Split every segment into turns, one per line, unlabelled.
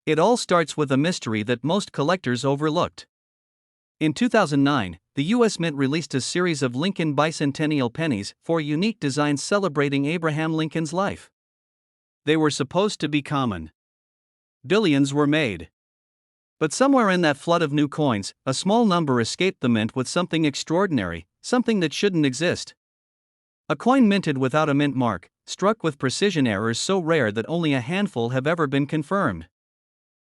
It all starts with a mystery that most collectors overlooked. In 2009, the U.S. Mint released a series of Lincoln Bicentennial pennies, 4 unique designs celebrating Abraham Lincoln's life. They were supposed to be common. Billions were made. But somewhere in that flood of new coins, a small number escaped the mint with something extraordinary, something that shouldn't exist. A coin minted without a mint mark, struck with precision errors so rare that only a handful have ever been confirmed.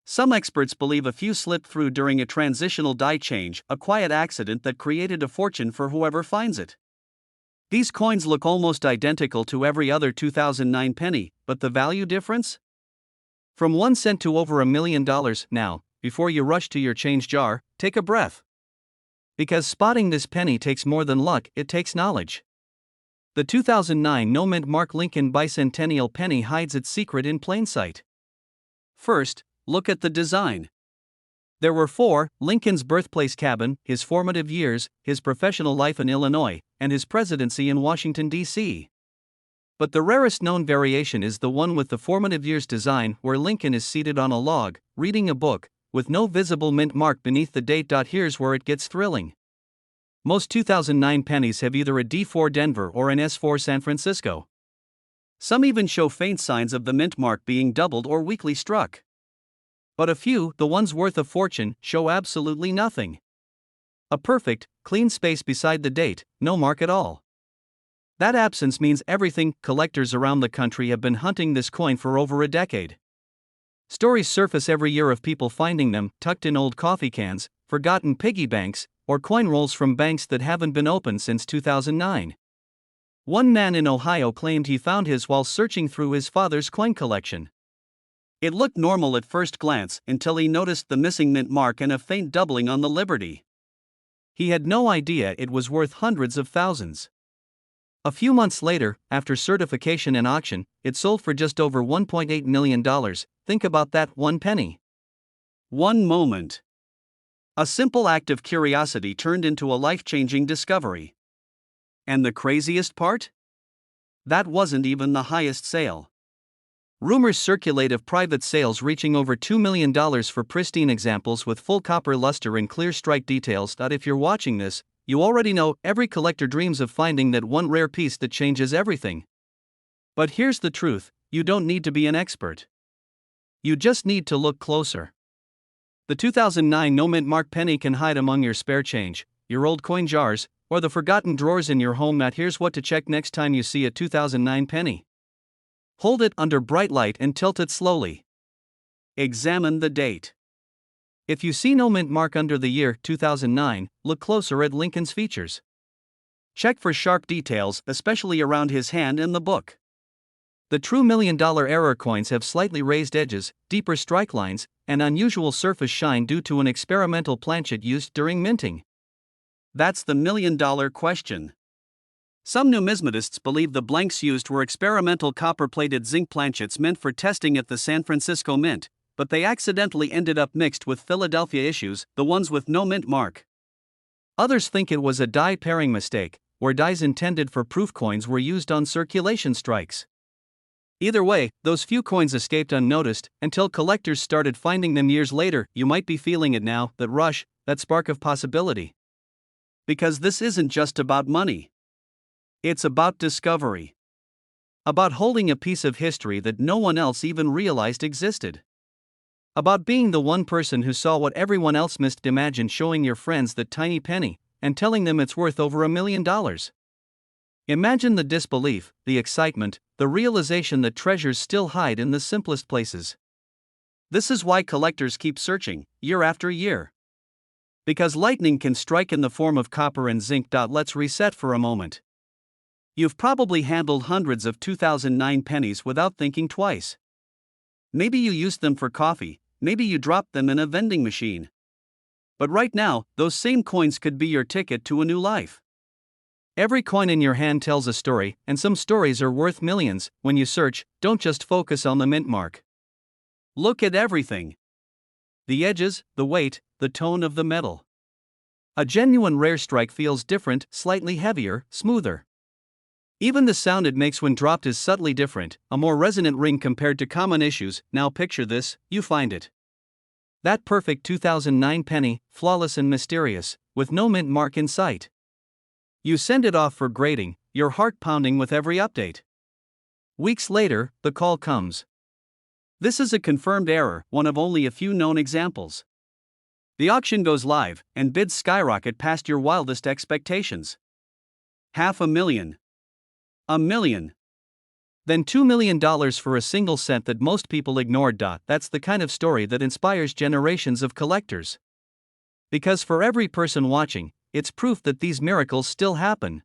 Some experts believe a few slipped through during a transitional die change, a quiet accident that created a fortune for whoever finds it. These coins look almost identical to every other 2009 penny, but the value difference? From 1 cent to over $1 million. Now, before you rush to your change jar, take a breath. Because spotting this penny takes more than luck, it takes knowledge. The 2009 no mint mark Lincoln Bicentennial penny hides its secret in plain sight. First, look at the design. There were 4: Lincoln's birthplace cabin, his formative years, his professional life in Illinois, and his presidency in Washington, D.C. But the rarest known variation is the one with the formative years design, where Lincoln is seated on a log, reading a book, with no visible mint mark beneath the date. Here's where it gets thrilling. Most 2009 pennies have either a D4 Denver or an S4 San Francisco. Some even show faint signs of the mint mark being doubled or weakly struck. But a few, the ones worth a fortune, show absolutely nothing. A perfect, clean space beside the date, no mark at all. That absence means everything. Collectors around the country have been hunting this coin for over a decade. Stories surface every year of people finding them tucked in old coffee cans, forgotten piggy banks, or coin rolls from banks that haven't been opened since 2009. One man in Ohio claimed he found his while searching through his father's coin collection. It looked normal at first glance until he noticed the missing mint mark and a faint doubling on the Liberty. He had no idea it was worth hundreds of thousands. A few months later, after certification and auction, it sold for just over $1.8 million. Think about that, 1 penny. One moment. A simple act of curiosity turned into a life-changing discovery. And the craziest part? That wasn't even the highest sale. Rumors circulate of private sales reaching over $2 million for pristine examples with full copper luster and clear strike details. If you're watching this, you already know every collector dreams of finding that one rare piece that changes everything. But here's the truth: you don't need to be an expert. You just need to look closer. The 2009 no mint mark penny can hide among your spare change, your old coin jars, or the forgotten drawers in your home. Here's what to check next time you see a 2009 penny. Hold it under bright light and tilt it slowly. Examine the date. If you see no mint mark under the year 2009, look closer at Lincoln's features. Check for sharp details, especially around his hand and the book. The true $1 million error coins have slightly raised edges, deeper strike lines, and unusual surface shine due to an experimental planchet used during minting. That's the $1 million question. Some numismatists believe the blanks used were experimental copper-plated zinc planchets meant for testing at the San Francisco Mint, but they accidentally ended up mixed with Philadelphia issues, the ones with no mint mark. Others think it was a die pairing mistake, where dies intended for proof coins were used on circulation strikes. Either way, those few coins escaped unnoticed until collectors started finding them years later. You might be feeling it now, that rush, that spark of possibility. Because this isn't just about money. It's about discovery. About holding a piece of history that no one else even realized existed. About being the one person who saw what everyone else missed. Imagine showing your friends that tiny penny and telling them it's worth over $1 million. Imagine the disbelief, the excitement, the realization that treasures still hide in the simplest places. This is why collectors keep searching, year after year. Because lightning can strike in the form of copper and zinc. Let's reset for a moment. You've probably handled hundreds of 2009 pennies without thinking twice. Maybe you used them for coffee, maybe you dropped them in a vending machine. But right now, those same coins could be your ticket to a new life. Every coin in your hand tells a story, and some stories are worth millions. When you search, don't just focus on the mint mark. Look at everything. The edges, the weight, the tone of the metal. A genuine rare strike feels different, slightly heavier, smoother. Even the sound it makes when dropped is subtly different, a more resonant ring compared to common issues. Now picture this: you find it. That perfect 2009 penny, flawless and mysterious, with no mint mark in sight. You send it off for grading, your heart pounding with every update. Weeks later, the call comes. This is a confirmed error, one of only a few known examples. The auction goes live, and bids skyrocket past your wildest expectations. $500,000. $1 million. Then $2 million for a single cent that most people ignored. That's the kind of story that inspires generations of collectors. Because for every person watching, it's proof that these miracles still happen.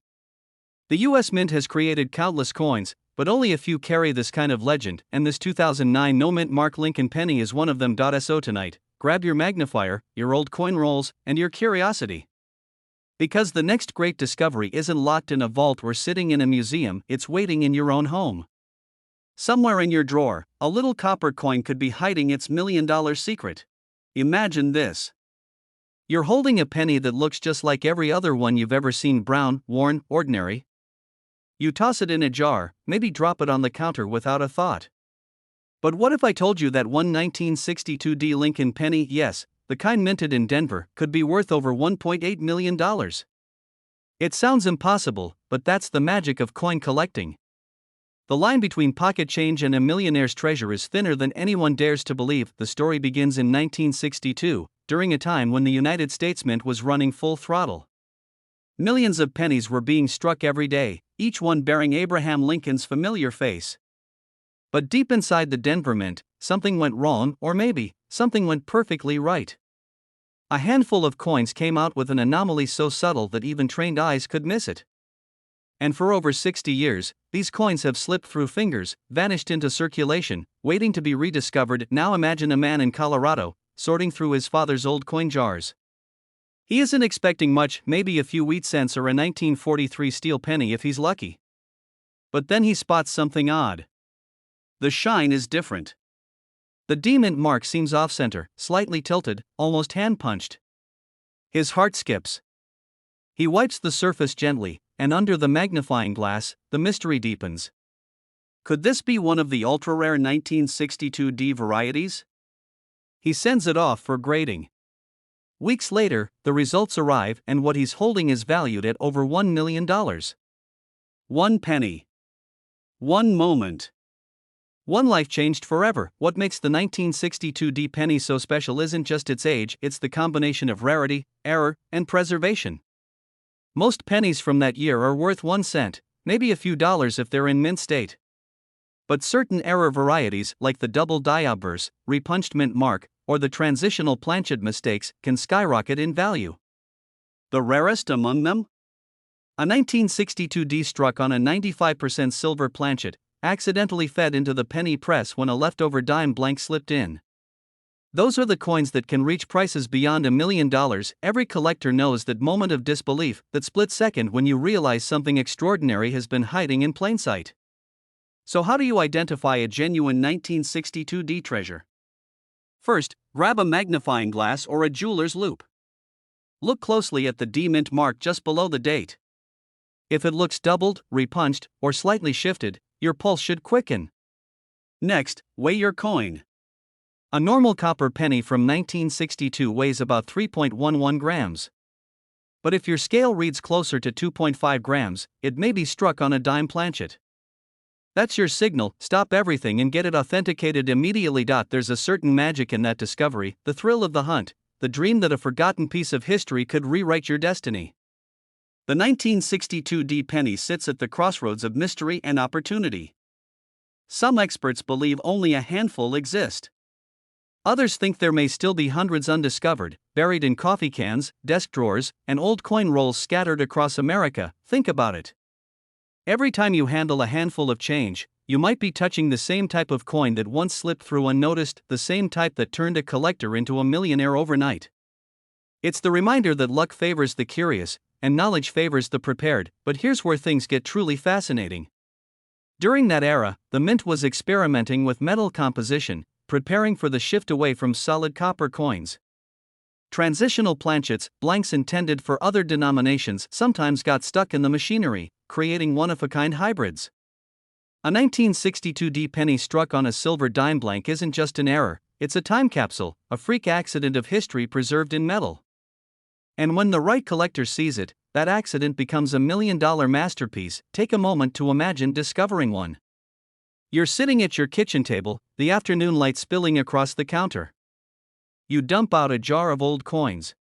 The US Mint has created countless coins, but only a few carry this kind of legend, and this 2009 no mint mark Lincoln penny is one of them. So tonight, grab your magnifier, your old coin rolls, and your curiosity. Because the next great discovery isn't locked in a vault or sitting in a museum, it's waiting in your own home. Somewhere in your drawer, a little copper coin could be hiding its $1 million secret. Imagine this. You're holding a penny that looks just like every other one you've ever seen: brown, worn, ordinary. You toss it in a jar, maybe drop it on the counter without a thought. But what if I told you that one 1962 Lincoln penny, yes, the kind minted in Denver, could be worth over $1.8 million? It sounds impossible, but that's the magic of coin collecting. The line between pocket change and a millionaire's treasure is thinner than anyone dares to believe. The story begins in 1962, during a time when the United States Mint was running full throttle. Millions of pennies were being struck every day, each one bearing Abraham Lincoln's familiar face. But deep inside the Denver Mint, something went wrong, or maybe, something went perfectly right. A handful of coins came out with an anomaly so subtle that even trained eyes could miss it. And for over 60 years, these coins have slipped through fingers, vanished into circulation, waiting to be rediscovered. Now imagine a man in Colorado, sorting through his father's old coin jars. He isn't expecting much, maybe a few wheat cents or a 1943 steel penny if he's lucky. But then he spots something odd. The shine is different. The D-mint mark seems off-center, slightly tilted, almost hand-punched. His heart skips. He wipes the surface gently, and under the magnifying glass, the mystery deepens. Could this be one of the ultra-rare 1962 D varieties? He sends it off for grading. Weeks later, the results arrive, and what he's holding is valued at over $1 million. One penny. One moment. One life changed forever. What makes the 1962 D penny so special isn't just its age, it's the combination of rarity, error, and preservation. Most pennies from that year are worth 1 cent, maybe a few dollars if they're in mint state. But certain error varieties, like the double die obverse, repunched mint mark, or the transitional planchet mistakes, can skyrocket in value. The rarest among them? A 1962 D struck on a 95% silver planchet, accidentally fed into the penny press when a leftover dime blank slipped in. Those are the coins that can reach prices beyond $1 million. Every collector knows that moment of disbelief, that split second when you realize something extraordinary has been hiding in plain sight. So how do you identify a genuine 1962 D treasure? First, grab a magnifying glass or a jeweler's loupe. Look closely at the D-mint mark just below the date. If it looks doubled, repunched, or slightly shifted, your pulse should quicken. Next, weigh your coin. A normal copper penny from 1962 weighs about 3.11 grams. But if your scale reads closer to 2.5 grams, it may be struck on a dime planchet. That's your signal. Stop everything and get it authenticated immediately. There's a certain magic in that discovery, the thrill of the hunt, the dream that a forgotten piece of history could rewrite your destiny. The 1962 D penny sits at the crossroads of mystery and opportunity. Some experts believe only a handful exist. Others think there may still be hundreds undiscovered, buried in coffee cans, desk drawers, and old coin rolls scattered across America. Think about it. Every time you handle a handful of change, you might be touching the same type of coin that once slipped through unnoticed, the same type that turned a collector into a millionaire overnight. It's the reminder that luck favors the curious, and knowledge favors the prepared. But here's where things get truly fascinating. During that era, the mint was experimenting with metal composition, preparing for the shift away from solid copper coins. Transitional planchets, blanks intended for other denominations, sometimes got stuck in the machinery, creating one-of-a-kind hybrids. A 1962 D penny struck on a silver dime blank isn't just an error, it's a time capsule, a freak accident of history preserved in metal. And when the right collector sees it, that accident becomes a $1 million masterpiece. Take a moment to imagine discovering one. You're sitting at your kitchen table, the afternoon light spilling across the counter. You dump out a jar of old coins.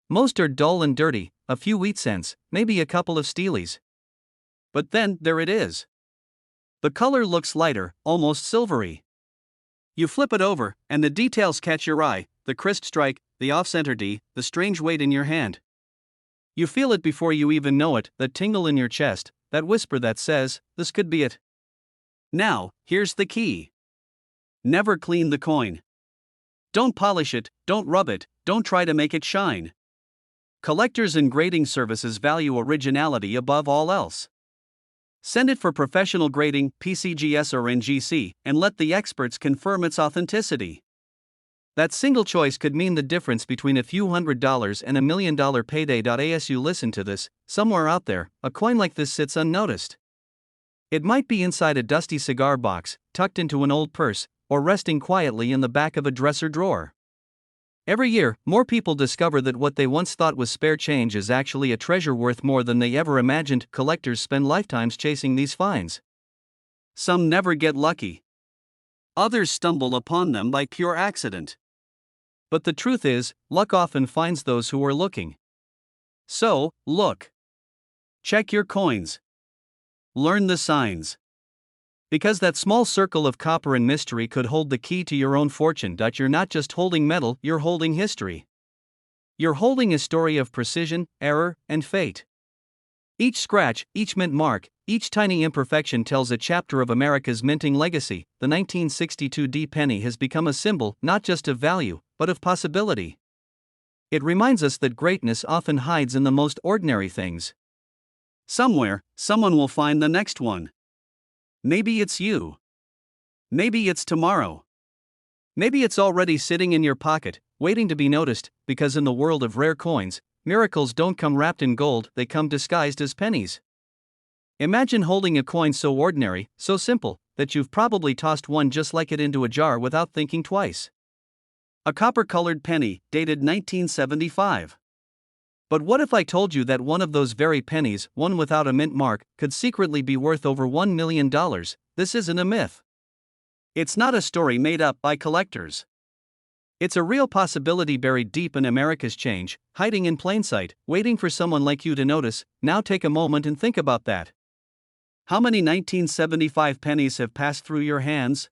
Most are dull and dirty, a few wheat cents, maybe a couple of steelies. But then, there it is. The color looks lighter, almost silvery. You flip it over, and the details catch your eye: the crisp strike, the off-center D, the strange weight in your hand. You feel it before you even know it, that tingle in your chest, that whisper that says, this could be it. Now, here's the key. Never clean the coin. Don't polish it, don't rub it, don't try to make it shine. Collectors and grading services value originality above all else. Send it for professional grading, PCGS or NGC, and let the experts confirm its authenticity. That single choice could mean the difference between a few $100s and $1 million payday. As you listen to this, somewhere out there, a coin like this sits unnoticed. It might be inside a dusty cigar box, tucked into an old purse, or resting quietly in the back of a dresser drawer. Every year, more people discover that what they once thought was spare change is actually a treasure worth more than they ever imagined. Collectors spend lifetimes chasing these finds. Some never get lucky. Others stumble upon them by pure accident. But the truth is, luck often finds those who are looking. So, look. Check your coins. Learn the signs. Because that small circle of copper and mystery could hold the key to your own fortune. You're not just holding metal, you're holding history. You're holding a story of precision, error, and fate. Each scratch, each mint mark, each tiny imperfection tells a chapter of America's minting legacy. The 1962 D penny has become a symbol not just of value, but of possibility. It reminds us that greatness often hides in the most ordinary things. Somewhere, someone will find the next one. Maybe it's you. Maybe it's tomorrow. Maybe it's already sitting in your pocket, waiting to be noticed, because in the world of rare coins, miracles don't come wrapped in gold, they come disguised as pennies. Imagine holding a coin so ordinary, so simple, that you've probably tossed one just like it into a jar without thinking twice. A copper-colored penny, dated 1975. But what if I told you that one of those very pennies, one without a mint mark, could secretly be worth over $1 million? This isn't a myth. It's not a story made up by collectors. It's a real possibility buried deep in America's change, hiding in plain sight, waiting for someone like you to notice. Now take a moment and think about that. How many 1975 pennies have passed through your hands?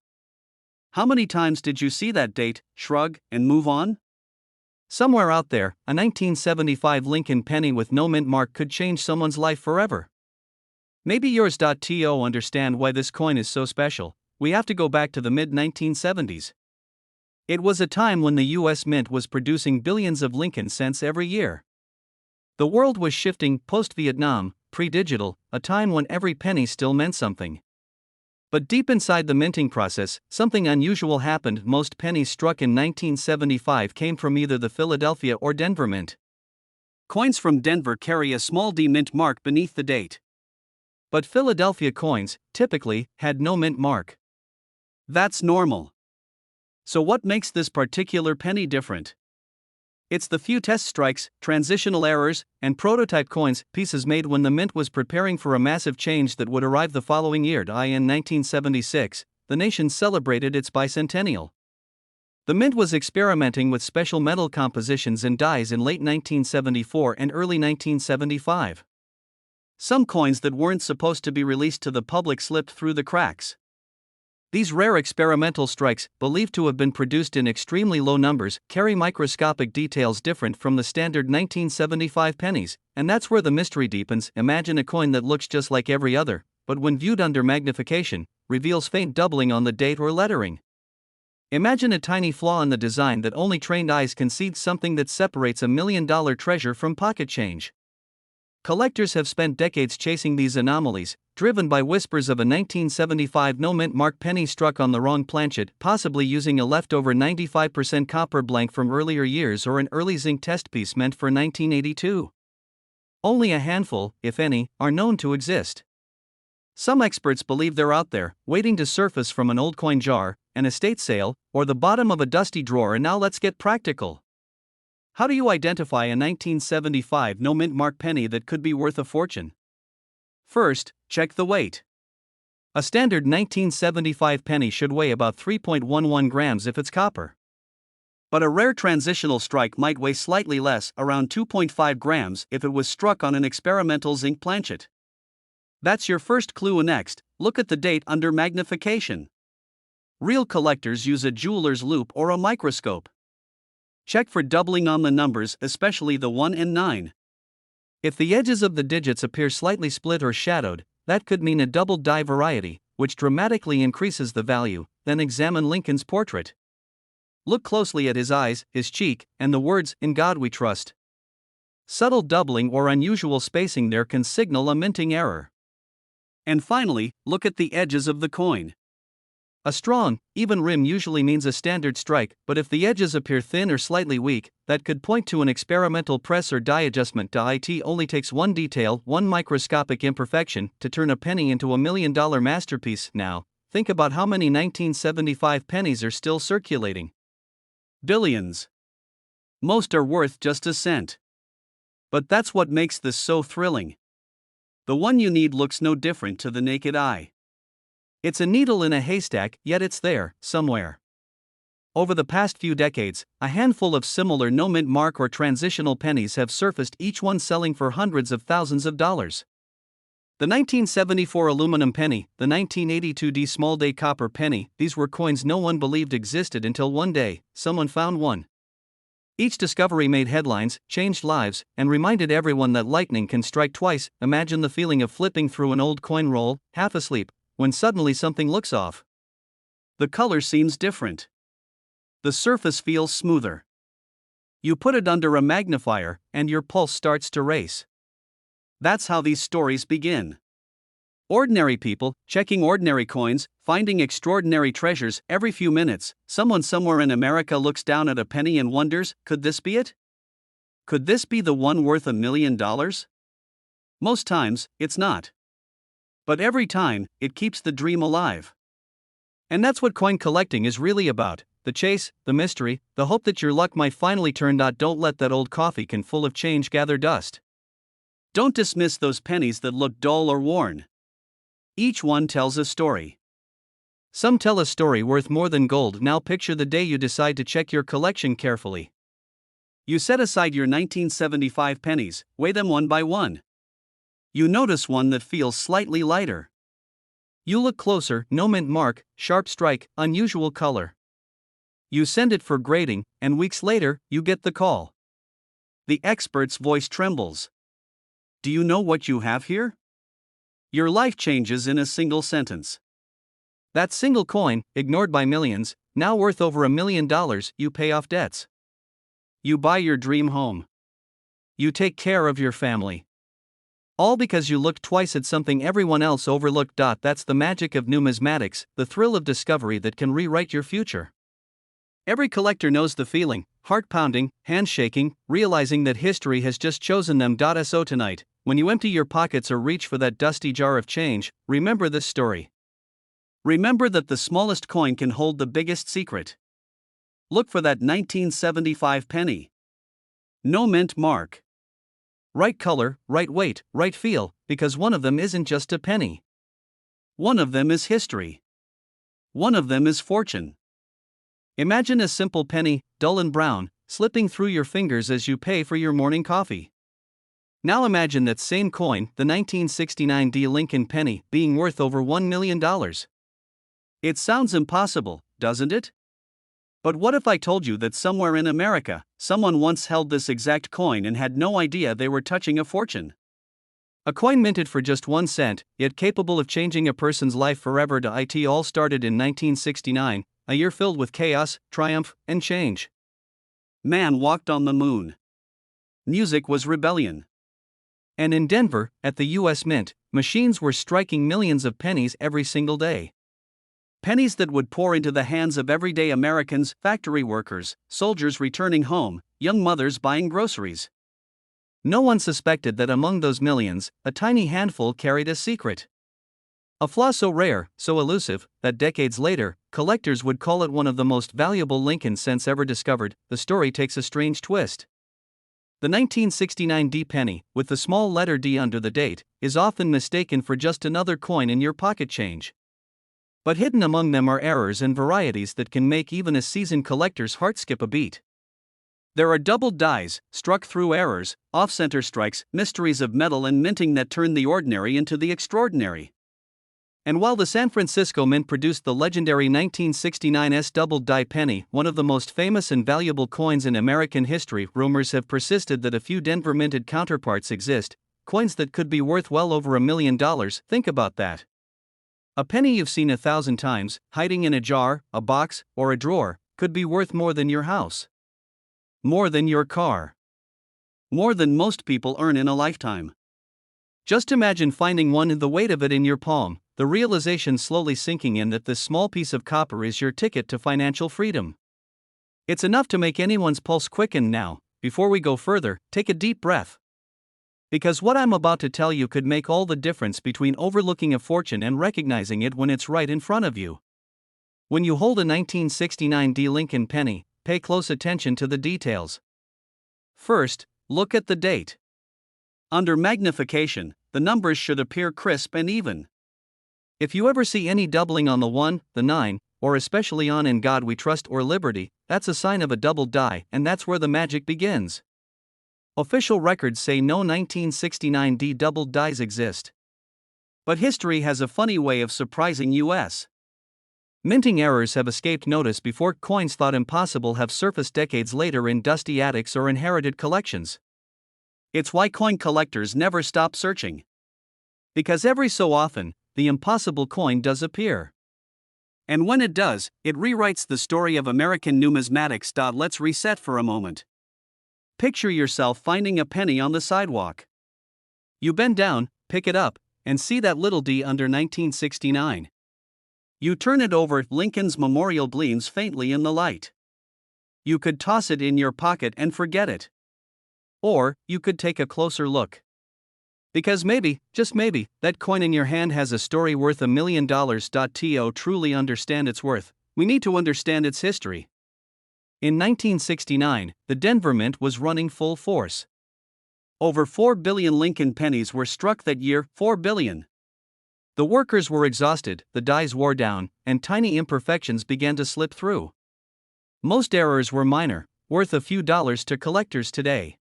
How many times did you see that date, shrug, and move on? Somewhere out there, a 1975 Lincoln penny with no mint mark could change someone's life forever. Maybe yours. To understand why this coin is so special, we have to go back to the mid-1970s. It was a time when the U.S. Mint was producing billions of Lincoln cents every year. The world was shifting post-Vietnam, pre-digital, a time when every penny still meant something. But deep inside the minting process, something unusual happened. Most pennies struck in 1975 came from either the Philadelphia or Denver Mint. Coins from Denver carry a small D mint mark beneath the date. But Philadelphia coins, typically, had no mint mark. That's normal. So what makes this particular penny different? It's the few test strikes, transitional errors, and prototype coins, pieces made when the mint was preparing for a massive change that would arrive the following year. In 1976, the nation celebrated its bicentennial. The mint was experimenting with special metal compositions and dyes in late 1974 and early 1975. Some coins that weren't supposed to be released to the public slipped through the cracks. These rare experimental strikes, believed to have been produced in extremely low numbers, carry microscopic details different from the standard 1975 pennies, and that's where the mystery deepens. Imagine a coin that looks just like every other, but when viewed under magnification, reveals faint doubling on the date or lettering. Imagine a tiny flaw in the design that only trained eyes can see, something that separates $1 million treasure from pocket change. Collectors have spent decades chasing these anomalies, driven by whispers of a 1975 no-mint mark penny struck on the wrong planchet, possibly using a leftover 95% copper blank from earlier years or an early zinc test piece meant for 1982. Only a handful, if any, are known to exist. Some experts believe they're out there, waiting to surface from an old coin jar, an estate sale, or the bottom of a dusty drawer. And now let's get practical. How do you identify a 1975 no-mint mark penny that could be worth a fortune? First, check the weight. A standard 1975 penny should weigh about 3.11 grams if it's copper. But a rare transitional strike might weigh slightly less, around 2.5 grams, if it was struck on an experimental zinc planchet. That's your first clue. Next, look at the date under magnification. Real collectors use a jeweler's loupe or a microscope. Check for doubling on the numbers, especially the 1 and 9. If the edges of the digits appear slightly split or shadowed, that could mean a double die variety, which dramatically increases the value. Then examine Lincoln's portrait. Look closely at his eyes, his cheek, and the words, "In God We Trust." Subtle doubling or unusual spacing there can signal a minting error. And finally, look at the edges of the coin. A strong, even rim usually means a standard strike, but if the edges appear thin or slightly weak, that could point to an experimental press or die adjustment. It only takes one detail, one microscopic imperfection, to turn a penny into a $1 million masterpiece. Now, think about how many 1975 pennies are still circulating. Billions. Most are worth just a cent. But that's what makes this so thrilling. The one you need looks no different to the naked eye. It's a needle in a haystack, yet it's there, somewhere. Over the past few decades, a handful of similar no-mint mark or transitional pennies have surfaced, each one selling for hundreds of thousands of dollars. The 1974 aluminum penny, the 1982 D small day copper penny, these were coins no one believed existed until one day, someone found one. Each discovery made headlines, changed lives, and reminded everyone that lightning can strike twice. Imagine the feeling of flipping through an old coin roll, half asleep, when suddenly something looks off. The color seems different. The surface feels smoother. You put it under a magnifier, and your pulse starts to race. That's how these stories begin. Ordinary people, checking ordinary coins, finding extraordinary treasures. Every few minutes, someone somewhere in America looks down at a penny and wonders, could this be it? Could this be the one worth $1 million? Most times, it's not. But every time, it keeps the dream alive. And that's what coin collecting is really about: the chase, the mystery, the hope that your luck might finally turn. Don't let that old coffee can full of change gather dust. Don't dismiss those pennies that look dull or worn. Each one tells a story. Some tell a story worth more than gold. Now picture the day you decide to check your collection carefully. You set aside your 1975 pennies, weigh them one by one. You notice one that feels slightly lighter. You look closer, no mint mark, sharp strike, unusual color. You send it for grading, and weeks later, you get the call. The expert's voice trembles. Do you know what you have here? Your life changes in a single sentence. That single coin, ignored by millions, now worth over $1 million. You pay off debts. You buy your dream home. You take care of your family. All because you looked twice at something everyone else overlooked. That's the magic of numismatics, the thrill of discovery that can rewrite your future. Every collector knows the feeling, heart pounding, hands shaking, realizing that history has just chosen them. So tonight, when you empty your pockets or reach for that dusty jar of change, remember this story. Remember that the smallest coin can hold the biggest secret. Look for that 1975 penny. No mint mark. Right color, right weight, right feel, because one of them isn't just a penny. One of them is history. One of them is fortune. Imagine a simple penny, dull and brown, slipping through your fingers as you pay for your morning coffee. Now imagine that same coin, the 1969 D Lincoln penny, being worth over $1 million. It sounds impossible, doesn't it? But what if I told you that somewhere in America, someone once held this exact coin and had no idea they were touching a fortune? A coin minted for just 1 cent, yet capable of changing a person's life forever. It all started in 1969, a year filled with chaos, triumph, and change. Man walked on the moon. Music was rebellion. And in Denver, at the U.S. Mint, machines were striking millions of pennies every single day. Pennies that would pour into the hands of everyday Americans, factory workers, soldiers returning home, young mothers buying groceries. No one suspected that among those millions, a tiny handful carried a secret. A flaw so rare, so elusive, that decades later, collectors would call it one of the most valuable Lincoln cents ever discovered. The story takes a strange twist. The 1969 D penny, with the small letter D under the date, is often mistaken for just another coin in your pocket change. But hidden among them are errors and varieties that can make even a seasoned collector's heart skip a beat. There are doubled dies, struck through errors, off-center strikes, mysteries of metal and minting that turn the ordinary into the extraordinary. And while the San Francisco Mint produced the legendary 1969's doubled die penny, one of the most famous and valuable coins in American history, rumors have persisted that a few Denver minted counterparts exist, coins that could be worth well over $1 million. Think about that. A penny you've seen 1,000 times, hiding in a jar, a box, or a drawer, could be worth more than your house. More than your car. More than most people earn in a lifetime. Just imagine finding one, the weight of it in your palm, the realization slowly sinking in that this small piece of copper is your ticket to financial freedom. It's enough to make anyone's pulse quicken now. Before we go further, take a deep breath. Because what I'm about to tell you could make all the difference between overlooking a fortune and recognizing it when it's right in front of you. When you hold a 1969 D Lincoln penny, pay close attention to the details. First, look at the date. Under magnification, the numbers should appear crisp and even. If you ever see any doubling on the 1, the 9, or especially on "In God We Trust" or "Liberty," that's a sign of a doubled die, and that's where the magic begins. Official records say no 1969 D doubled dies exist. But history has a funny way of surprising us. Minting errors have escaped notice before coins thought impossible have surfaced decades later in dusty attics or inherited collections. It's why coin collectors never stop searching. Because every so often, the impossible coin does appear. And when it does, it rewrites the story of American numismatics. Let's reset for a moment. Picture yourself finding a penny on the sidewalk. You bend down, pick it up, and see that little D under 1969. You turn it over, Lincoln's memorial gleams faintly in the light. You could toss it in your pocket and forget it. Or, you could take a closer look. Because maybe, just maybe, that coin in your hand has a story worth $1 million. To truly understand its worth, we need to understand its history. In 1969, the Denver Mint was running full force. Over 4 billion Lincoln pennies were struck that year, 4 billion. The workers were exhausted, the dies wore down, and tiny imperfections began to slip through. Most errors were minor, worth a few dollars to collectors today.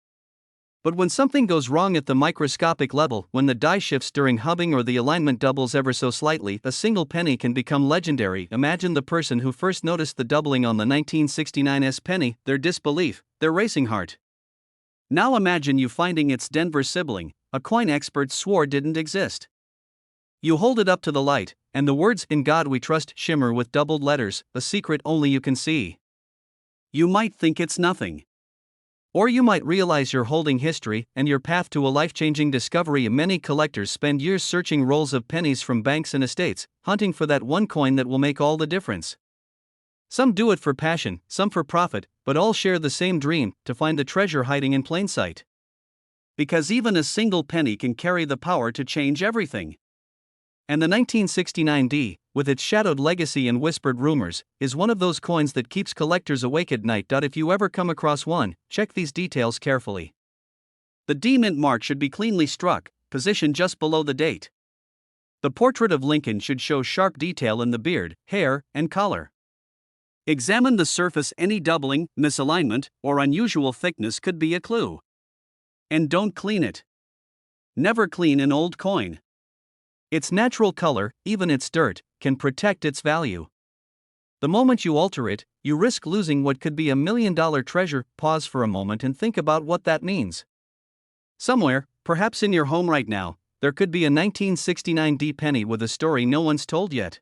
But when something goes wrong at the microscopic level, when the die shifts during hubbing or the alignment doubles ever so slightly, a single penny can become legendary. Imagine the person who first noticed the doubling on the 1969's penny, their disbelief, their racing heart. Now imagine you finding its Denver sibling, a coin experts swore didn't exist. You hold it up to the light, and the words "In God We Trust" shimmer with doubled letters, a secret only you can see. You might think it's nothing. Or you might realize you're holding history and your path to a life-changing discovery. Many collectors spend years searching rolls of pennies from banks and estates, hunting for that one coin that will make all the difference. Some do it for passion, some for profit, but all share the same dream: to find the treasure hiding in plain sight. Because even a single penny can carry the power to change everything. And the 1969 D, with its shadowed legacy and whispered rumors, is one of those coins that keeps collectors awake at night. If you ever come across one, check these details carefully. The D mint mark should be cleanly struck, positioned just below the date. The portrait of Lincoln should show sharp detail in the beard, hair, and collar. Examine the surface. Any doubling, misalignment, or unusual thickness could be a clue. And don't clean it. Never clean an old coin. Its natural color, even its dirt, can protect its value. The moment you alter it, you risk losing what could be $1 million treasure. Pause for a moment and think about what that means. Somewhere, perhaps in your home right now, there could be a 1969 D penny with a story no one's told yet.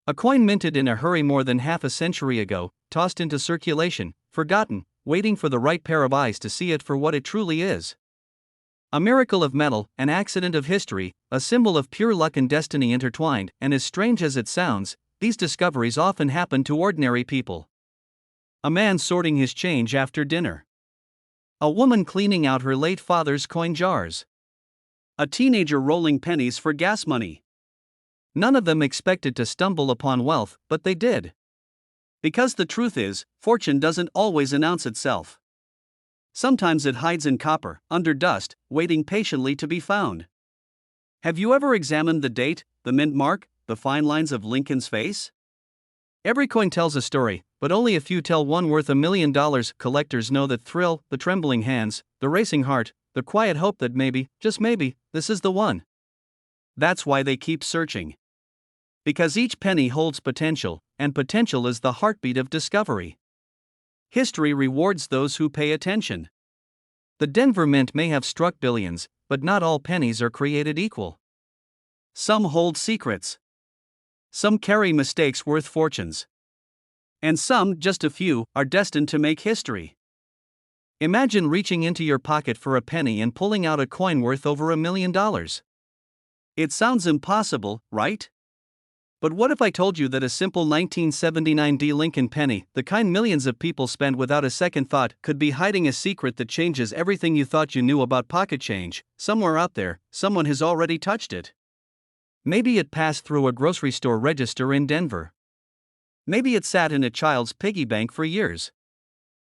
A coin minted in a hurry more than half a century ago, tossed into circulation, forgotten, waiting for the right pair of eyes to see it for what it truly is. A miracle of metal, an accident of history, a symbol of pure luck and destiny intertwined. And as strange as it sounds, these discoveries often happen to ordinary people. A man sorting his change after dinner. A woman cleaning out her late father's coin jars. A teenager rolling pennies for gas money. None of them expected to stumble upon wealth, but they did. Because the truth is, fortune doesn't always announce itself. Sometimes it hides in copper, under dust, waiting patiently to be found. Have you ever examined the date, the mint mark, the fine lines of Lincoln's face? Every coin tells a story, but only a few tell one worth $1 million. Collectors know that thrill, the trembling hands, the racing heart, the quiet hope that maybe, just maybe, this is the one. That's why they keep searching. Because each penny holds potential, and potential is the heartbeat of discovery. History rewards those who pay attention. The Denver Mint may have struck billions, but not all pennies are created equal. Some hold secrets. Some carry mistakes worth fortunes. And some, just a few, are destined to make history. Imagine reaching into your pocket for a penny and pulling out a coin worth over $1 million. It sounds impossible, right? But what if I told you that a simple 1979 Lincoln penny, the kind millions of people spend without a second thought, could be hiding a secret that changes everything you thought you knew about pocket change? Somewhere out there, someone has already touched it. Maybe it passed through a grocery store register in Denver. Maybe it sat in a child's piggy bank for years.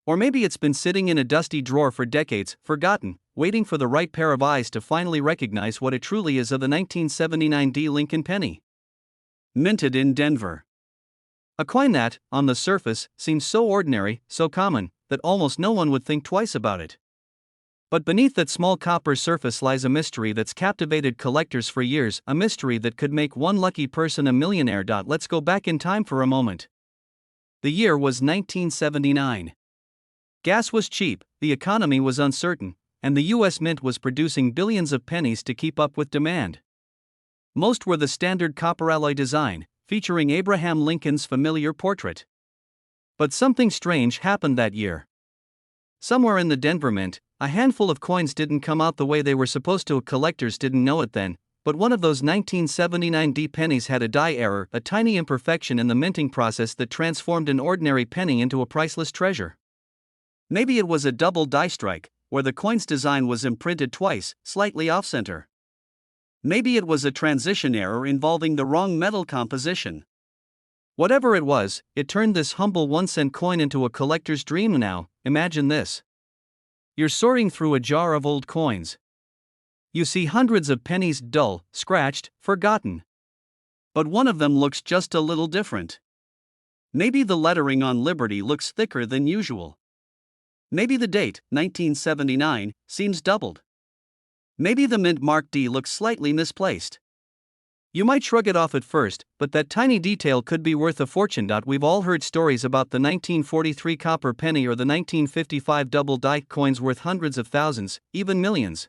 Or maybe it's been sitting in a dusty drawer for decades, forgotten, waiting for the right pair of eyes to finally recognize what it truly is of the 1979 Lincoln penny. Minted in Denver. A coin that, on the surface, seems so ordinary, so common, that almost no one would think twice about it. But beneath that small copper surface lies a mystery that's captivated collectors for years, a mystery that could make one lucky person a millionaire. Let's go back in time for a moment. The year was 1979. Gas was cheap, the economy was uncertain, and the U.S. Mint was producing billions of pennies to keep up with demand. Most were the standard copper alloy design, featuring Abraham Lincoln's familiar portrait. But something strange happened that year. Somewhere in the Denver Mint, a handful of coins didn't come out the way they were supposed to. Collectors didn't know it then, but one of those 1979 pennies had a die error, a tiny imperfection in the minting process that transformed an ordinary penny into a priceless treasure. Maybe it was a double die strike, where the coin's design was imprinted twice, slightly off-center. Maybe it was a transition error involving the wrong metal composition. Whatever it was, it turned this humble 1-cent coin into a collector's dream. Now, imagine this. You're sorting through a jar of old coins. You see hundreds of pennies, dull, scratched, forgotten. But one of them looks just a little different. Maybe the lettering on Liberty looks thicker than usual. Maybe the date, 1979, seems doubled. Maybe the mint mark D looks slightly misplaced. You might shrug it off at first, but that tiny detail could be worth a fortune. We've all heard stories about the 1943 copper penny or the 1955 double die coins worth hundreds of thousands, even millions.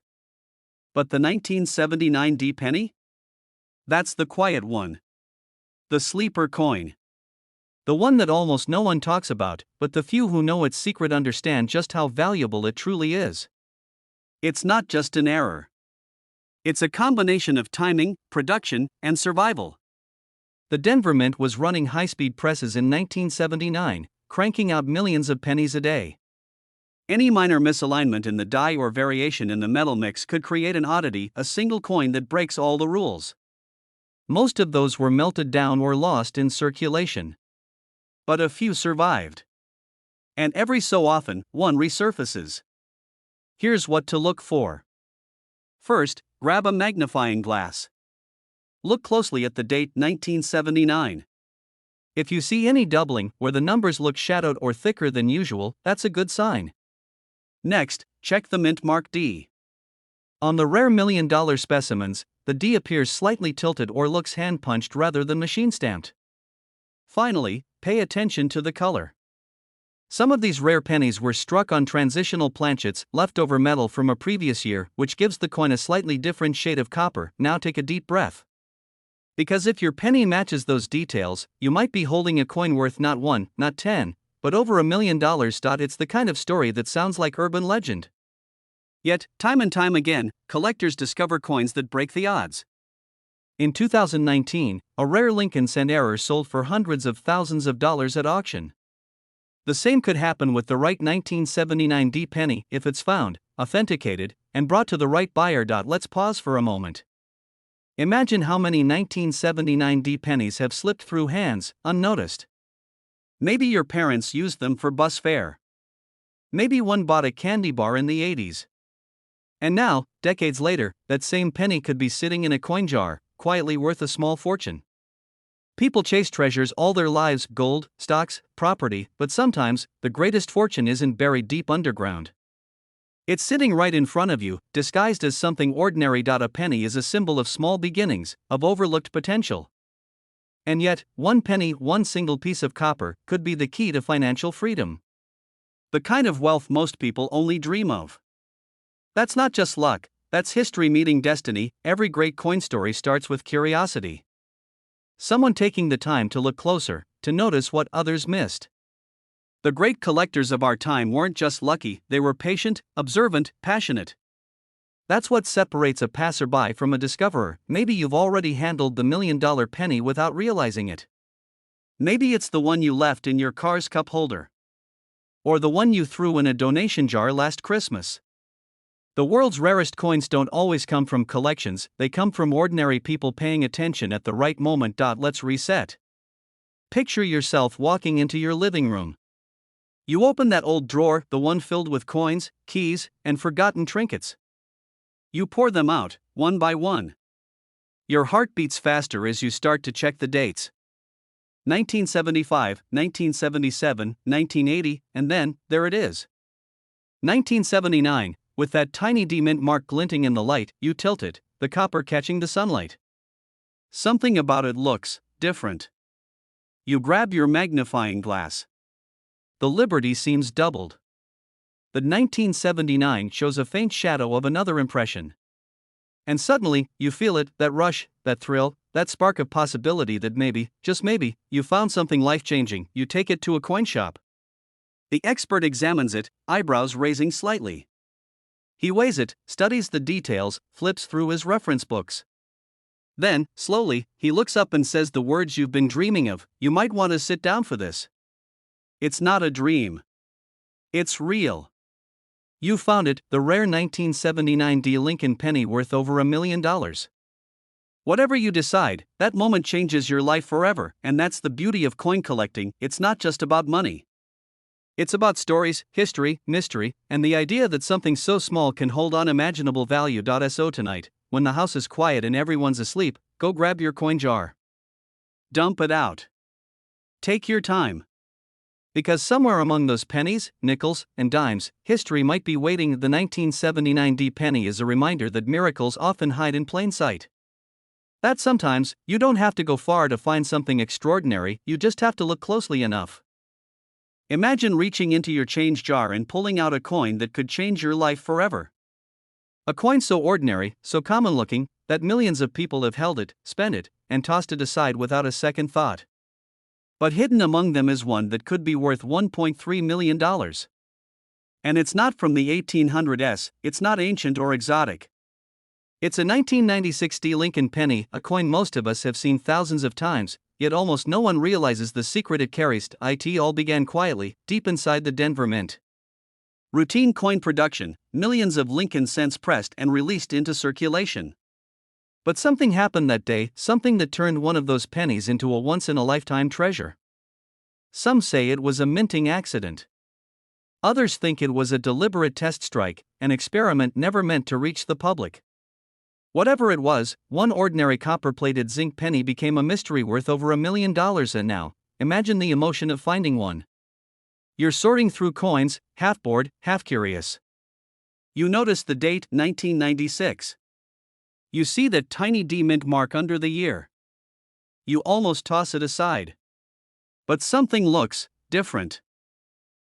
But the 1979 penny? That's the quiet one. The sleeper coin. The one that almost no one talks about, but the few who know its secret understand just how valuable it truly is. It's not just an error. It's a combination of timing, production, and survival. The Denver Mint was running high-speed presses in 1979, cranking out millions of pennies a day. Any minor misalignment in the die or variation in the metal mix could create an oddity, a single coin that breaks all the rules. Most of those were melted down or lost in circulation. But a few survived. And every so often, one resurfaces. Here's what to look for. First, grab a magnifying glass. Look closely at the date 1979. If you see any doubling, where the numbers look shadowed or thicker than usual, that's a good sign. Next, check the mint mark D. On the rare $1 million specimens, the D appears slightly tilted or looks hand-punched rather than machine-stamped. Finally, pay attention to the color. Some of these rare pennies were struck on transitional planchets, leftover metal from a previous year, which gives the coin a slightly different shade of copper. Now take a deep breath. Because if your penny matches those details, you might be holding a coin worth not 1, not 10, but over $1 million. It's the kind of story that sounds like urban legend. Yet, time and time again, collectors discover coins that break the odds. In 2019, a rare Lincoln cent error sold for hundreds of thousands of dollars at auction. The same could happen with the right 1979 penny if it's found, authenticated, and brought to the right buyer. Let's pause for a moment. Imagine how many 1979 D pennies have slipped through hands, unnoticed. Maybe your parents used them for bus fare. Maybe one bought a candy bar in the 80s. And now, decades later, that same penny could be sitting in a coin jar, quietly worth a small fortune. People chase treasures all their lives: gold, stocks, property, but sometimes, the greatest fortune isn't buried deep underground. It's sitting right in front of you, disguised as something ordinary. A penny is a symbol of small beginnings, of overlooked potential. And yet, one penny, one single piece of copper, could be the key to financial freedom. The kind of wealth most people only dream of. That's not just luck, that's history meeting destiny. Every great coin story starts with curiosity. Someone taking the time to look closer, to notice what others missed. The great collectors of our time weren't just lucky, they were patient, observant, passionate. That's what separates a passerby from a discoverer. Maybe you've already handled the $1,000,000 penny without realizing it. Maybe it's the one you left in your car's cup holder. Or the one you threw in a donation jar last Christmas. The world's rarest coins don't always come from collections, they come from ordinary people paying attention at the right moment. Let's reset. Picture yourself walking into your living room. You open that old drawer, the one filled with coins, keys, and forgotten trinkets. You pour them out, one by one. Your heart beats faster as you start to check the dates. 1975, 1977, 1980, and then, there it is. 1979, with that tiny D mint mark glinting in the light. You tilt it, the copper catching the sunlight. Something about it looks different. You grab your magnifying glass. The liberty seems doubled. The 1979 shows a faint shadow of another impression. And suddenly, you feel it, that rush, that thrill, that spark of possibility that maybe, just maybe, you found something life-changing. You take it to a coin shop. The expert examines it, eyebrows raising slightly. He weighs it, studies the details, flips through his reference books. Then, slowly, he looks up and says the words you've been dreaming of: "You might want to sit down for this." It's not a dream. It's real. You found it, the rare 1979 D Lincoln penny worth over $1,000,000. Whatever you decide, that moment changes your life forever, and that's the beauty of coin collecting. It's not just about money. It's about stories, history, mystery, and the idea that something so small can hold unimaginable value. So tonight, when the house is quiet and everyone's asleep, go grab your coin jar. Dump it out. Take your time. Because somewhere among those pennies, nickels, and dimes, history might be waiting. The 1979 D penny is a reminder that miracles often hide in plain sight. That sometimes, you don't have to go far to find something extraordinary, you just have to look closely enough. Imagine reaching into your change jar and pulling out a coin that could change your life forever. A coin so ordinary, so common-looking, that millions of people have held it, spent it, and tossed it aside without a second thought. But hidden among them is one that could be worth $1.3 million. And it's not from the 1800s, it's not ancient or exotic. It's a 1996 D Lincoln penny, a coin most of us have seen thousands of times, yet almost no one realizes the secret it carries. It all began quietly, deep inside the Denver Mint. Routine coin production, millions of Lincoln cents pressed and released into circulation. But something happened that day, something that turned one of those pennies into a once-in-a-lifetime treasure. Some say it was a minting accident. Others think it was a deliberate test strike, an experiment never meant to reach the public. Whatever it was, one ordinary copper-plated zinc penny became a mystery worth over $1,000,000. And now, imagine the emotion of finding one. You're sorting through coins, half bored, half curious. You notice the date, 1996. You see that tiny D mint mark under the year. You almost toss it aside. But something looks different.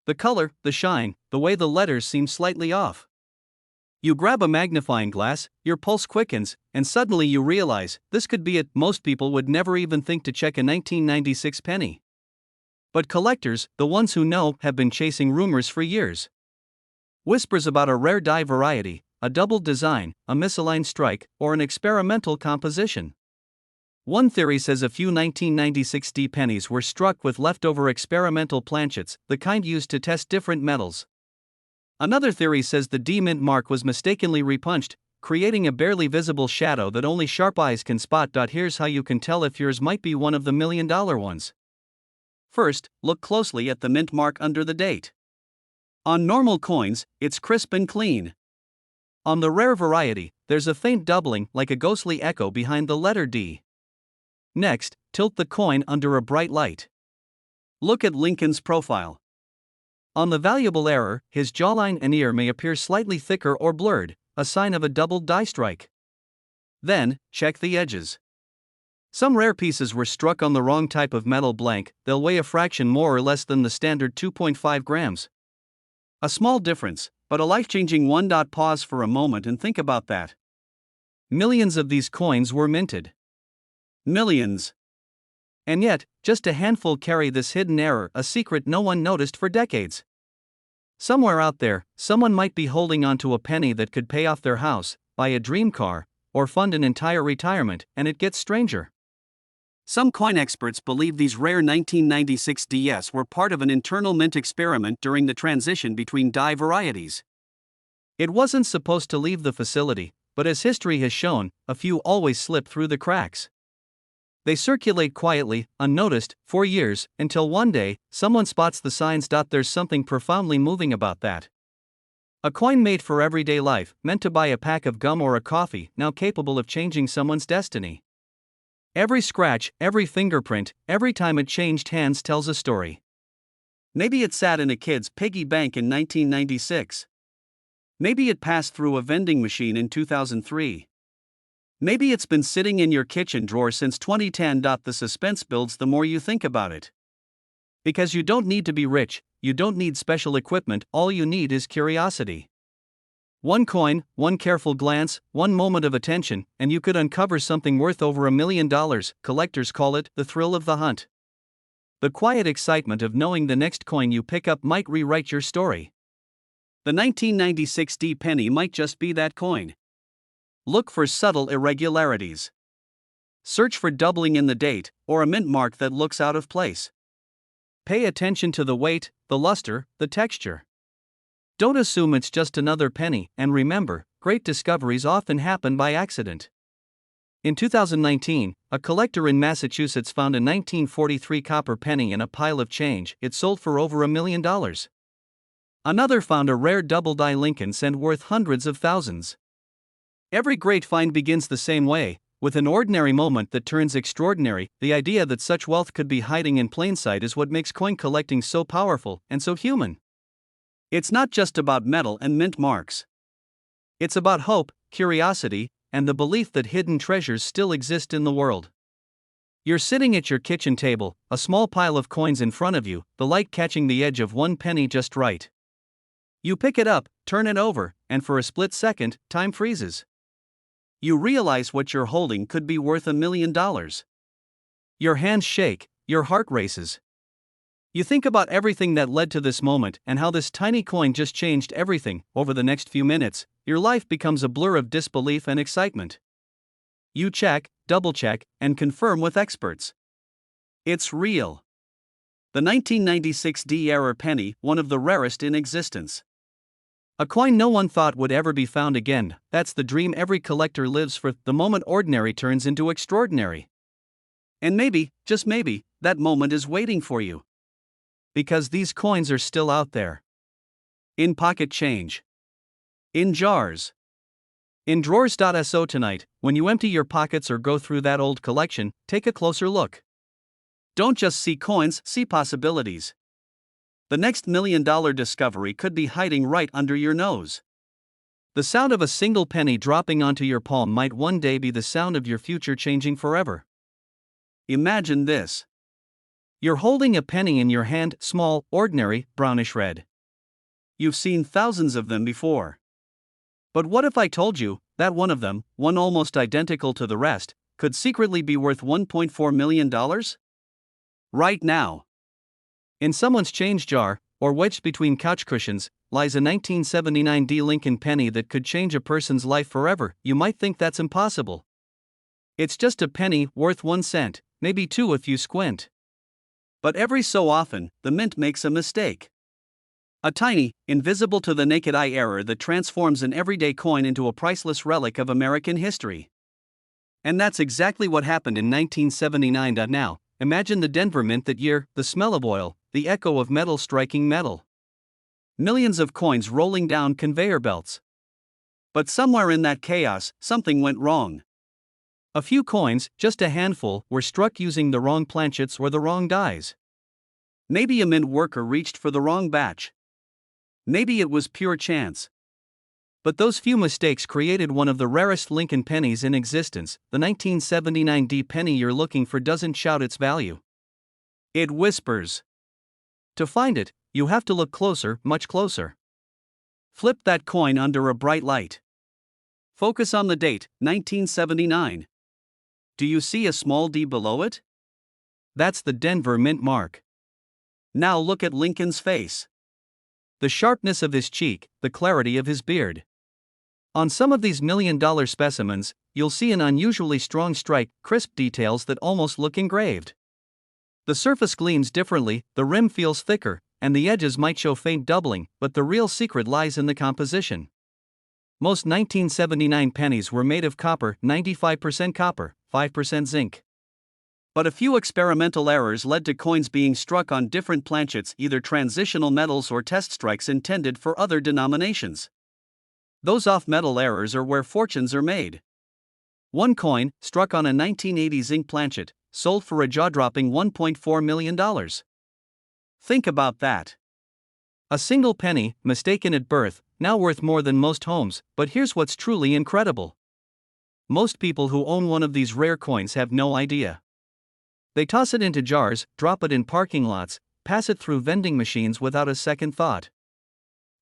The color, the shine, the way the letters seem slightly off. You grab a magnifying glass, your pulse quickens, and suddenly you realize this could be it. Most people would never even think to check a 1996 penny. But collectors, the ones who know, have been chasing rumors for years. Whispers about a rare die variety, a doubled design, a misaligned strike, or an experimental composition. One theory says a few 1996 D pennies were struck with leftover experimental planchets, the kind used to test different metals. Another theory says the D mint mark was mistakenly repunched, creating a barely visible shadow that only sharp eyes can spot. Here's how you can tell if yours might be one of the $1 million ones. First, look closely at the mint mark under the date. On normal coins, it's crisp and clean. On the rare variety, there's a faint doubling like a ghostly echo behind the letter D. Next, tilt the coin under a bright light. Look at Lincoln's profile. On the valuable error, his jawline and ear may appear slightly thicker or blurred, a sign of a doubled die strike. Then, check the edges. Some rare pieces were struck on the wrong type of metal blank, they'll weigh a fraction more or less than the standard 2.5 grams. A small difference, but a life-changing one. Pause for a moment and think about that. Millions of these coins were minted. Millions. And yet, just a handful carry this hidden error, a secret no one noticed for decades. Somewhere out there, someone might be holding onto a penny that could pay off their house, buy a dream car, or fund an entire retirement, and it gets stranger. Some coin experts believe these rare 1996 DS were part of an internal mint experiment during the transition between die varieties. It wasn't supposed to leave the facility, but as history has shown, a few always slip through the cracks. They circulate quietly, unnoticed, for years, until one day, someone spots the signs. There's something profoundly moving about that. A coin made for everyday life, meant to buy a pack of gum or a coffee, now capable of changing someone's destiny. Every scratch, every fingerprint, every time it changed hands tells a story. Maybe it sat in a kid's piggy bank in 1996. Maybe it passed through a vending machine in 2003. Maybe it's been sitting in your kitchen drawer since 2010. The suspense builds the more you think about it. Because you don't need to be rich, you don't need special equipment, all you need is curiosity. One coin, one careful glance, one moment of attention, and you could uncover something worth over $1 million. Collectors call it the thrill of the hunt. The quiet excitement of knowing the next coin you pick up might rewrite your story. The 1996 D penny might just be that coin. Look for subtle irregularities. Search for doubling in the date, or a mint mark that looks out of place. Pay attention to the weight, the luster, the texture. Don't assume it's just another penny, and remember, great discoveries often happen by accident. In 2019, a collector in Massachusetts found a 1943 copper penny in a pile of change. It sold for over $1 million. Another found a rare double-die Lincoln cent worth hundreds of thousands. Every great find begins the same way, with an ordinary moment that turns extraordinary. The idea that such wealth could be hiding in plain sight is what makes coin collecting so powerful and so human. It's not just about metal and mint marks. It's about hope, curiosity, and the belief that hidden treasures still exist in the world. You're sitting at your kitchen table, a small pile of coins in front of you, the light catching the edge of one penny just right. You pick it up, turn it over, and for a split second, time freezes. You realize what you're holding could be worth $1 million. Your hands shake, your heart races. You think about everything that led to this moment and how this tiny coin just changed everything. Over the next few minutes, your life becomes a blur of disbelief and excitement. You check, double-check, and confirm with experts. It's real. The 1996 D-era penny, one of the rarest in existence. A coin no one thought would ever be found again. That's the dream every collector lives for, the moment ordinary turns into extraordinary. And maybe, just maybe, that moment is waiting for you. Because these coins are still out there. In pocket change. In jars. In drawers. So tonight, when you empty your pockets or go through that old collection, take a closer look. Don't just see coins, see possibilities. The next $1 million discovery could be hiding right under your nose. The sound of a single penny dropping onto your palm might one day be the sound of your future changing forever. Imagine this. You're holding a penny in your hand, small, ordinary, brownish red. You've seen thousands of them before. But what if I told you that one of them, one almost identical to the rest, could secretly be worth $1.4 million? Right now. In someone's change jar, or wedged between couch cushions, lies a 1979 D Lincoln penny that could change a person's life forever. You might think that's impossible. It's just a penny worth 1 cent, maybe 2 if you squint. But every so often, the mint makes a mistake. A tiny, invisible to the naked eye error that transforms an everyday coin into a priceless relic of American history. And that's exactly what happened in 1979. Now, imagine the Denver Mint that year, the smell of oil, the echo of metal striking metal. Millions of coins rolling down conveyor belts. But somewhere in that chaos, something went wrong. A few coins, just a handful, were struck using the wrong planchets or the wrong dies. Maybe a mint worker reached for the wrong batch. Maybe it was pure chance. But those few mistakes created one of the rarest Lincoln pennies in existence. The 1979 D penny you're looking for doesn't shout its value. It whispers. To find it, you have to look closer, much closer. Flip that coin under a bright light. Focus on the date, 1979. Do you see a small d below it? That's the Denver Mint mark. Now look at Lincoln's face. The sharpness of his cheek, the clarity of his beard. On some of these $1,000,000 specimens, you'll see an unusually strong strike, crisp details that almost look engraved. The surface gleams differently, the rim feels thicker, and the edges might show faint doubling, but the real secret lies in the composition. Most 1979 pennies were made of copper, 95% copper, 5% zinc. But a few experimental errors led to coins being struck on different planchets, either transitional metals or test strikes intended for other denominations. Those off-metal errors are where fortunes are made. One coin, struck on a 1980 zinc planchet, sold for a jaw-dropping $1.4 million. Think about that. A single penny, mistaken at birth, now worth more than most homes. But here's what's truly incredible. Most people who own one of these rare coins have no idea. They toss it into jars, drop it in parking lots, pass it through vending machines without a second thought.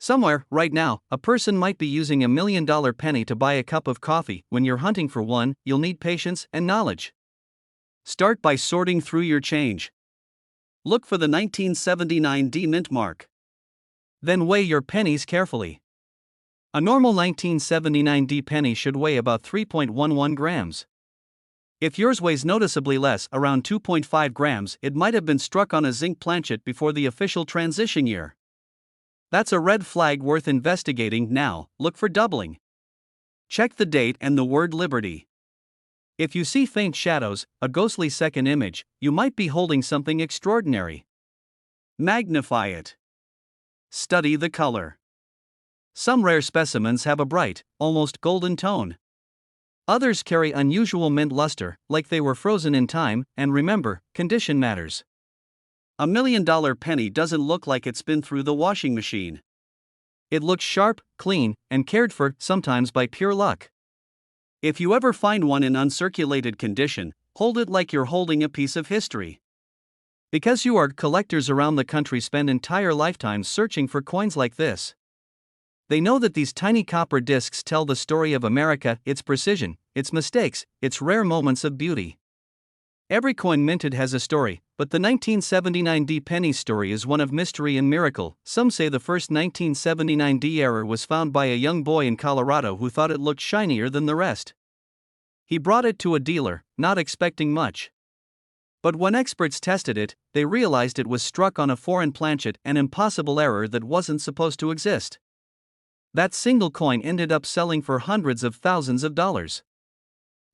Somewhere, right now, a person might be using a $1,000,000 penny to buy a cup of coffee. When you're hunting for one, you'll need patience and knowledge. Start by sorting through your change. Look for the 1979 D mint mark. Then weigh your pennies carefully. A normal 1979 D penny should weigh about 3.11 grams. If yours weighs noticeably less, around 2.5 grams, it might have been struck on a zinc planchet before the official transition year. That's a red flag worth investigating. Now, look for doubling. Check the date and the word Liberty. If you see faint shadows, a ghostly second image, you might be holding something extraordinary. Magnify it. Study the color. Some rare specimens have a bright, almost golden tone. Others carry unusual mint luster, like they were frozen in time, and remember, condition matters. A $1,000,000 penny doesn't look like it's been through the washing machine. It looks sharp, clean, and cared for, sometimes by pure luck. If you ever find one in uncirculated condition, hold it like you're holding a piece of history. Because collectors around the country spend entire lifetimes searching for coins like this. They know that these tiny copper discs tell the story of America, its precision, its mistakes, its rare moments of beauty. Every coin minted has a story, but the 1979 D penny story is one of mystery and miracle. Some say the first 1979 D error was found by a young boy in Colorado who thought it looked shinier than the rest. He brought it to a dealer, not expecting much. But when experts tested it, they realized it was struck on a foreign planchet, an impossible error that wasn't supposed to exist. That single coin ended up selling for hundreds of thousands of dollars.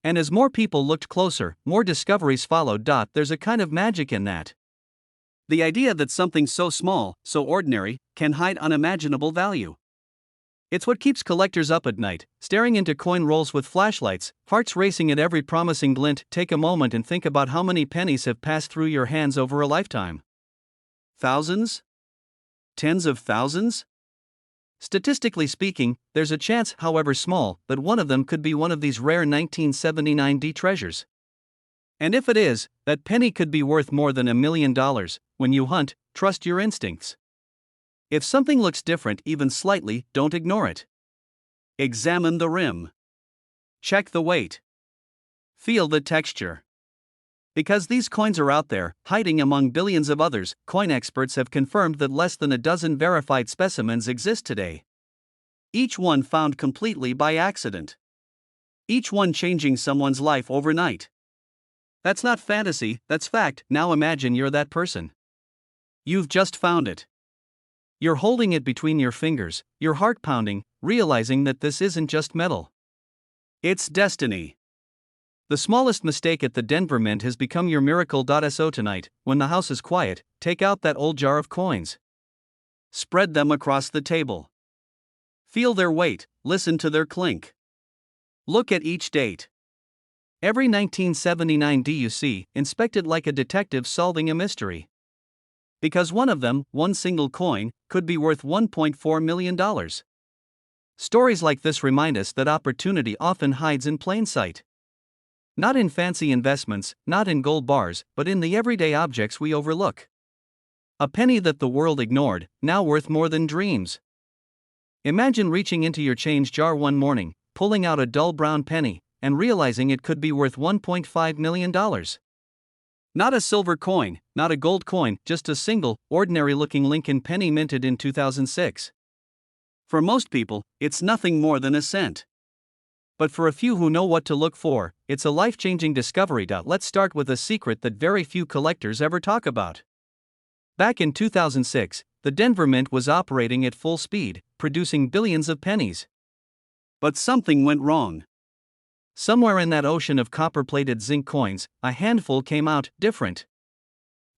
And as more people looked closer, more discoveries followed. There's a kind of magic in that. The idea that something so small, so ordinary, can hide unimaginable value. It's what keeps collectors up at night, staring into coin rolls with flashlights, hearts racing at every promising glint. Take a moment and think about how many pennies have passed through your hands over a lifetime. Thousands? Tens of thousands? Statistically speaking, there's a chance, however small, that one of them could be one of these rare 1979 D treasures. And if it is, that penny could be worth more than $1,000,000. When you hunt, trust your instincts. If something looks different even slightly, don't ignore it. Examine the rim. Check the weight. Feel the texture. Because these coins are out there, hiding among billions of others, coin experts have confirmed that less than a dozen verified specimens exist today. Each one found completely by accident. Each one changing someone's life overnight. That's not fantasy, that's fact. Now imagine you're that person. You've just found it. You're holding it between your fingers, your heart pounding, realizing that this isn't just metal. It's destiny. The smallest mistake at the Denver Mint has become your miracle. So tonight, when the house is quiet, take out that old jar of coins. Spread them across the table. Feel their weight, listen to their clink. Look at each date. Every 1979 DUC, inspect it like a detective solving a mystery. Because one of them, one single coin, could be worth $1.4 million. Stories like this remind us that opportunity often hides in plain sight. Not in fancy investments, not in gold bars, but in the everyday objects we overlook. A penny that the world ignored, now worth more than dreams. Imagine reaching into your change jar one morning, pulling out a dull brown penny, and realizing it could be worth $1.5 million. Not a silver coin, not a gold coin, just a single, ordinary-looking Lincoln penny minted in 2006. For most people, it's nothing more than a cent. But for a few who know what to look for, it's a life-changing discovery. Let's start with a secret that very few collectors ever talk about. Back in 2006, the Denver Mint was operating at full speed, producing billions of pennies. But something went wrong. Somewhere in that ocean of copper-plated zinc coins, a handful came out different.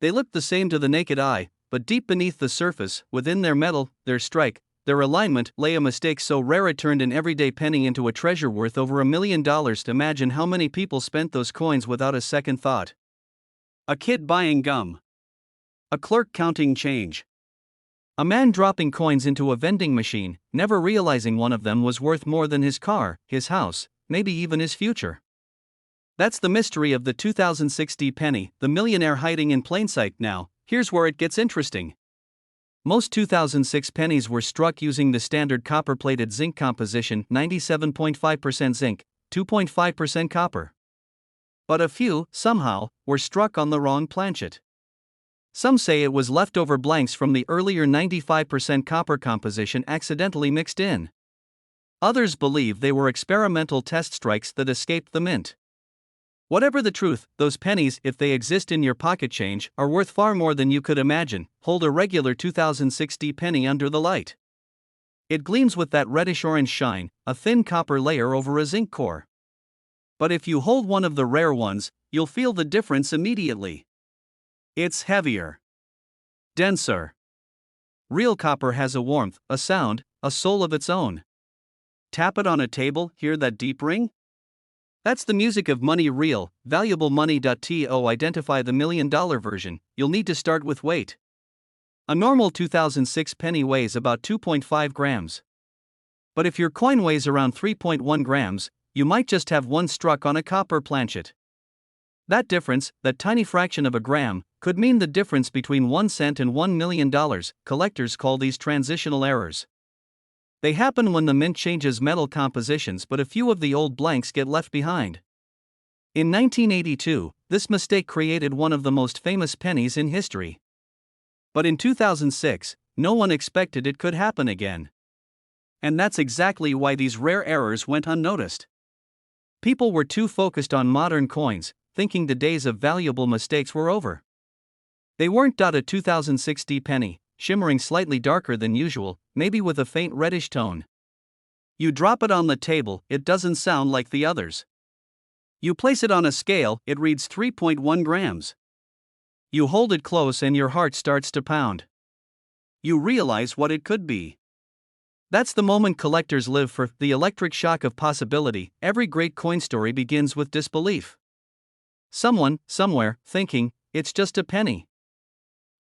They looked the same to the naked eye, but deep beneath the surface, within their metal, their strike, their alignment, lay a mistake so rare it turned an everyday penny into a treasure worth over $1 million. Imagine how many people spent those coins without a second thought. A kid buying gum. A clerk counting change. A man dropping coins into a vending machine, never realizing one of them was worth more than his car, his house, maybe even his future. That's the mystery of the 2060 penny, the millionaire hiding in plain sight. Now, here's where it gets interesting. Most 2006 pennies were struck using the standard copper-plated zinc composition, 97.5% zinc, 2.5% copper. But a few, somehow, were struck on the wrong planchet. Some say it was leftover blanks from the earlier 95% copper composition accidentally mixed in. Others believe they were experimental test strikes that escaped the mint. Whatever the truth, those pennies, if they exist in your pocket change, are worth far more than you could imagine. Hold a regular 2060 penny under the light. It gleams with that reddish-orange shine, a thin copper layer over a zinc core. But if you hold one of the rare ones, you'll feel the difference immediately. It's heavier. Denser. Real copper has a warmth, a sound, a soul of its own. Tap it on a table, hear that deep ring? That's the music of money. Real, valuable money. To identify the $1 million version, you'll need to start with weight. A normal 2006 penny weighs about 2.5 grams. But if your coin weighs around 3.1 grams, you might just have one struck on a copper planchet. That difference, that tiny fraction of a gram, could mean the difference between 1 cent and $1 million. Collectors call these transitional errors. They happen when the mint changes metal compositions, but a few of the old blanks get left behind. In 1982, this mistake created one of the most famous pennies in history. But in 2006, no one expected it could happen again. And that's exactly why these rare errors went unnoticed. People were too focused on modern coins, thinking the days of valuable mistakes were over. They weren't. A 2060 penny, shimmering slightly darker than usual, maybe with a faint reddish tone. You drop it on the table, it doesn't sound like the others. You place it on a scale, it reads 3.1 grams. You hold it close and your heart starts to pound. You realize what it could be. That's the moment collectors live for, the electric shock of possibility. Every great coin story begins with disbelief. Someone, somewhere, thinking, it's just a penny.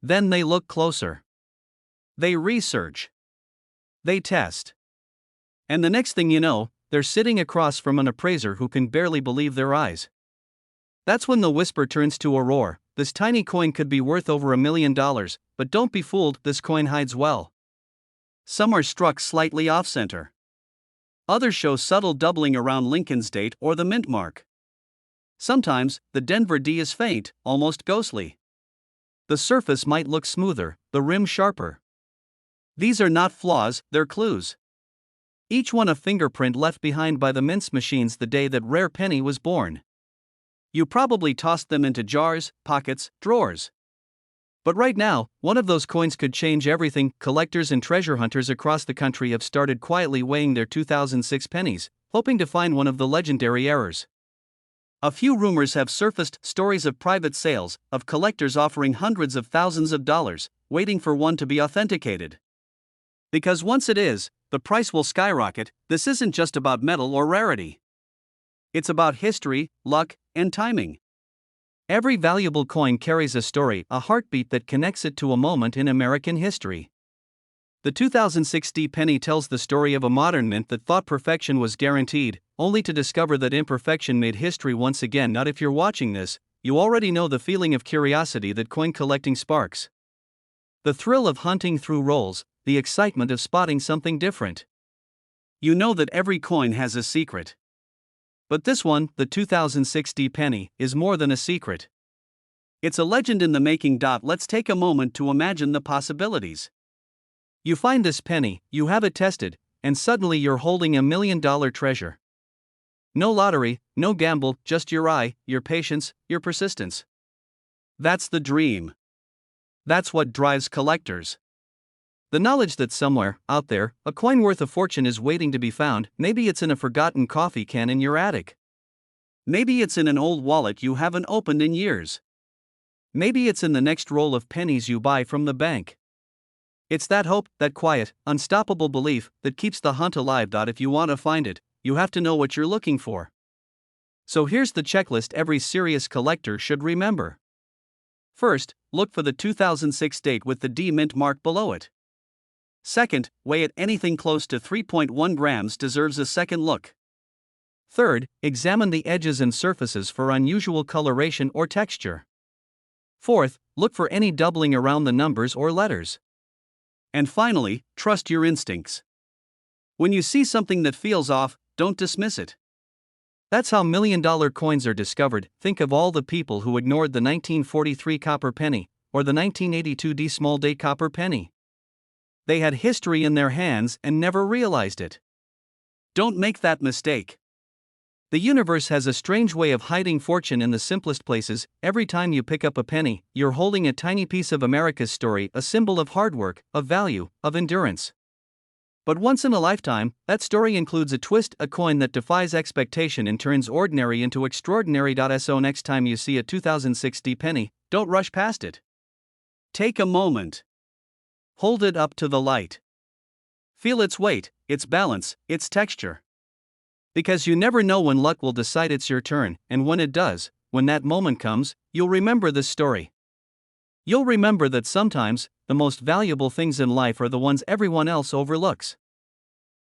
Then they look closer. They research. They test. And the next thing you know, they're sitting across from an appraiser who can barely believe their eyes. That's when the whisper turns to a roar. This tiny coin could be worth over $1 million, but don't be fooled, this coin hides well. Some are struck slightly off-center. Others show subtle doubling around Lincoln's date or the mint mark. Sometimes, the Denver D is faint, almost ghostly. The surface might look smoother, the rim sharper. These are not flaws, they're clues. Each one a fingerprint left behind by the mints machines the day that rare penny was born. You probably tossed them into jars, pockets, drawers. But right now, one of those coins could change everything. Collectors and treasure hunters across the country have started quietly weighing their 2006 pennies, hoping to find one of the legendary errors. A few rumors have surfaced, stories of private sales, of collectors offering hundreds of thousands of dollars, waiting for one to be authenticated. Because once it is, the price will skyrocket. This isn't just about metal or rarity. It's about history, luck, and timing. Every valuable coin carries a story, a heartbeat that connects it to a moment in American history. The 2006 penny tells the story of a modern mint that thought perfection was guaranteed, only to discover that imperfection made history once again. Not if you're watching this, you already know the feeling of curiosity that coin collecting sparks. The thrill of hunting through rolls, the excitement of spotting something different. You know that every coin has a secret. But this one, the 2006 penny, is more than a secret. It's a legend in the making. Let's take a moment to imagine the possibilities. You find this penny, you have it tested, and suddenly you're holding $1 million treasure. No lottery, no gamble, just your eye, your patience, your persistence. That's the dream. That's what drives collectors. The knowledge that somewhere, out there, a coin worth a fortune is waiting to be found. Maybe it's in a forgotten coffee can in your attic. Maybe it's in an old wallet you haven't opened in years. Maybe it's in the next roll of pennies you buy from the bank. It's that hope, that quiet, unstoppable belief, that keeps the hunt alive. If you want to find it, you have to know what you're looking for. So here's the checklist every serious collector should remember. First, look for the 2006 date with the D mint mark below it. Second, weigh it. Anything close to 3.1 grams deserves a second look. Third, examine the edges and surfaces for unusual coloration or texture. Fourth, look for any doubling around the numbers or letters. And finally, trust your instincts. When you see something that feels off, don't dismiss it. That's how million-dollar coins are discovered. Think of all the people who ignored the 1943 copper penny, or the 1982 D small date copper penny. They had history in their hands and never realized it. Don't make that mistake. The universe has a strange way of hiding fortune in the simplest places. Every time you pick up a penny, you're holding a tiny piece of America's story, a symbol of hard work, of value, of endurance. But once in a lifetime, that story includes a twist, a coin that defies expectation and turns ordinary into extraordinary. So next time you see a 2006 penny, don't rush past it. Take a moment. Hold it up to the light. Feel its weight, its balance, its texture. Because you never know when luck will decide it's your turn, and when it does, when that moment comes, you'll remember this story. You'll remember that sometimes, the most valuable things in life are the ones everyone else overlooks.